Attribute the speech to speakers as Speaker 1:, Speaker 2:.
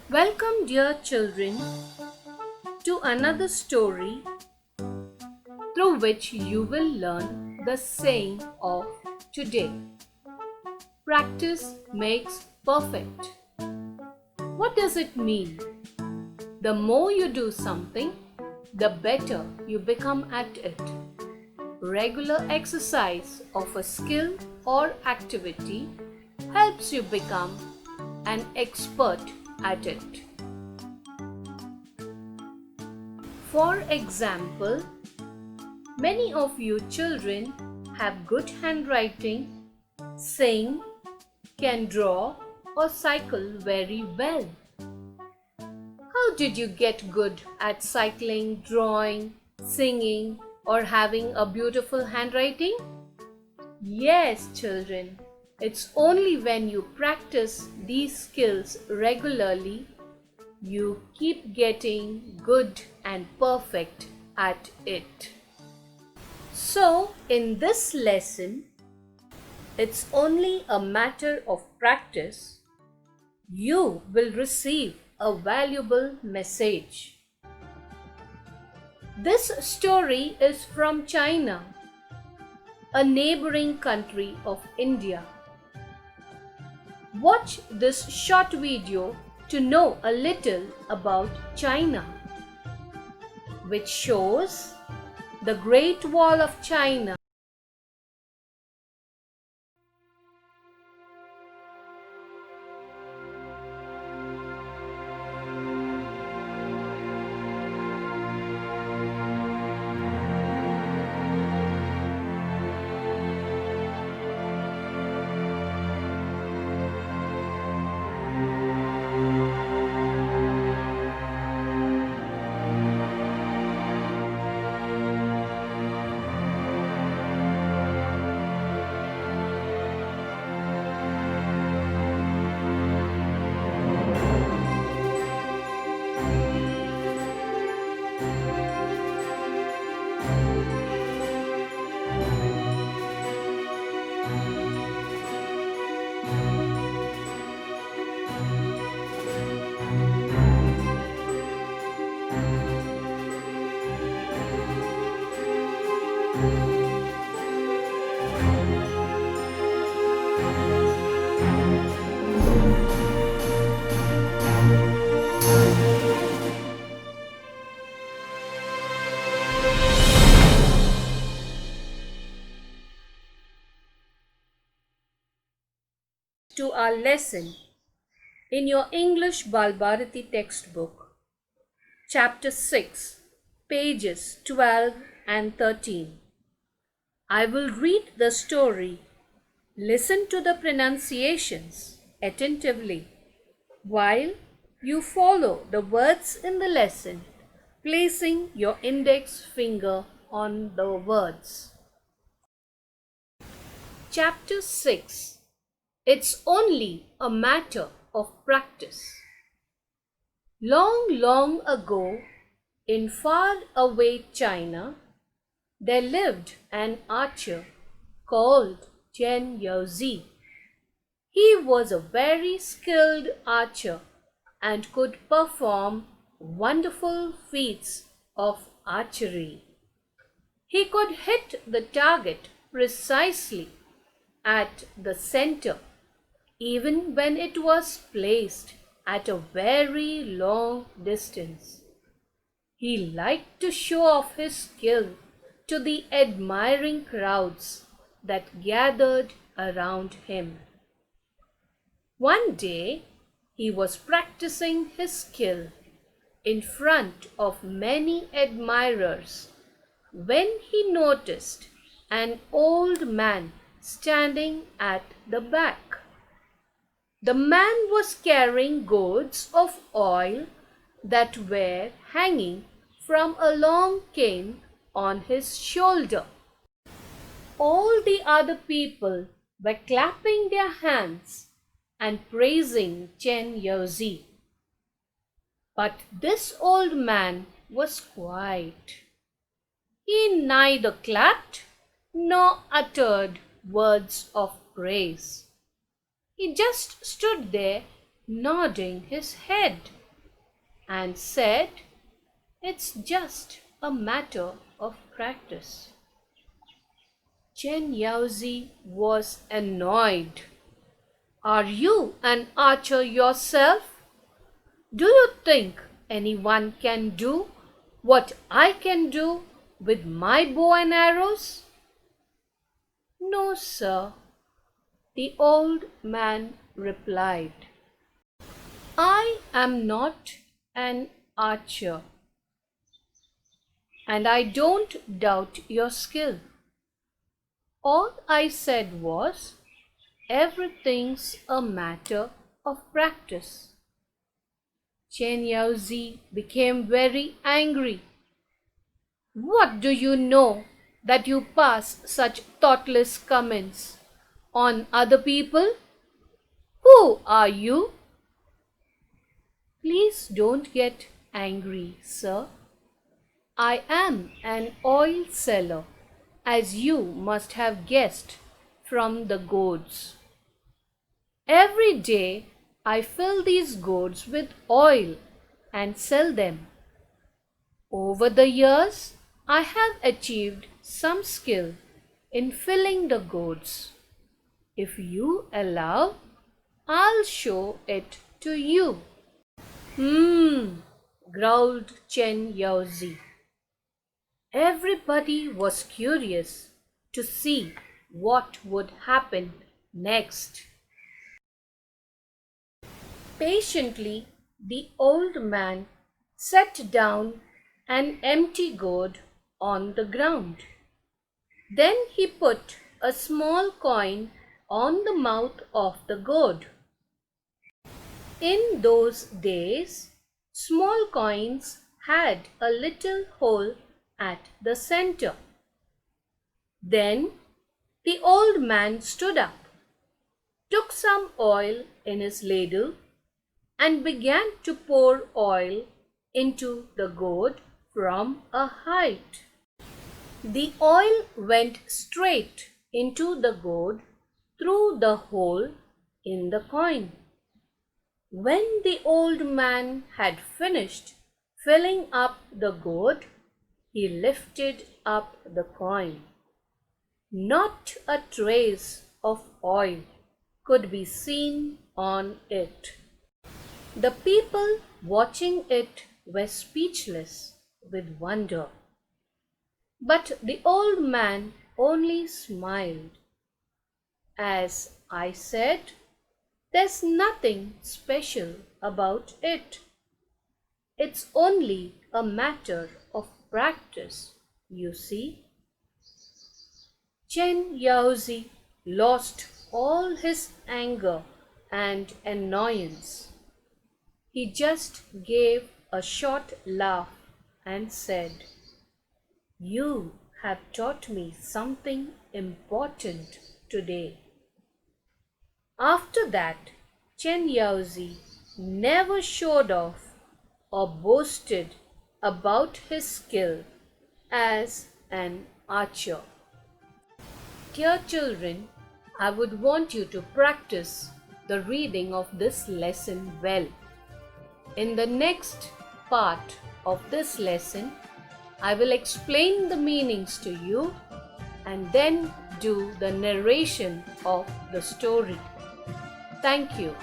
Speaker 1: Welcome, dear children, to another story through which you will learn the saying of today. Practice makes perfect. What does it mean? The more you do something, the better you become at it. Regular exercise of a skill or activity helps you become an expert at it. For example, many of you children have good handwriting, sing, can draw, or cycle very well. How did you get good at cycling, drawing, singing, or having a beautiful handwriting? Yes, children, it's only when you practice these skills regularly you keep getting good and perfect at it. So, in this lesson, it's only a matter of practice. You will receive a valuable message. This story is from China, a neighboring country of India. Watch this short video to know a little about China, which shows the Great Wall of China. To our lesson in your English Balbharati textbook, Chapter 6, pages 12 and 13. I will read the story. Listen to the pronunciations attentively while you follow the words in the lesson, placing your index finger on the words. Chapter 6. It's only a matter of practice. Long, long ago, in far away China, there lived an archer called Chen Yaozi. He was a very skilled archer and could perform wonderful feats of archery. He could hit the target precisely at the center, even when it was placed at a very long distance. He liked to show off his skill to the admiring crowds that gathered around him. One day, he was practicing his skill in front of many admirers when he noticed an old man standing at the back. The man was carrying gourds of oil that were hanging from a long cane on his shoulder. All the other people were clapping their hands and praising Chen Yaozi. But this old man was quiet. He neither clapped nor uttered words of praise. He just stood there nodding his head. and said, "It's just a matter of practice." Chen Yaozi was annoyed. "Are you an archer yourself? Do you think anyone can do what I can do with my bow and arrows?" "No, sir," the old man replied. "I am not an archer, and I don't doubt your skill. All I said was, everything's a matter of practice." Chen Yaozi became very angry. "What do you know that you pass such thoughtless comments on other people? Who are you?" "Please don't get angry, sir. I am an oil seller, as you must have guessed from the gourds. Every day I fill these gourds with oil and sell them. Over the years, I have achieved some skill in filling the gourds. If you allow, I'll show it to you." Growled Chen Yaozi. Everybody was curious to see what would happen next. Patiently, the old man set down an empty gourd on the ground. Then he put a small coin on the mouth of the gourd. In those days, small coins had a little hole at the center. Then the old man stood up, took some oil in his ladle, and began to pour oil into the gourd from a height. The oil went straight into the gourd through the hole in the coin. When the old man had finished filling up the gourd, he lifted up the coin. Not a trace of oil could be seen on it. The people watching it were speechless with wonder. But the old man only smiled. "As I said, there's nothing special about it. It's only a matter of practice, you see." Chen Yaozi lost all his anger and annoyance. He just gave a short laugh and said, "You have taught me something important today." After that, Chen Yaozi never showed off or boasted about his skill as an archer. Dear children, I would want you to practice the reading of this lesson well. In the next part of this lesson, I will explain the meanings to you and then do the narration of the story. Thank you.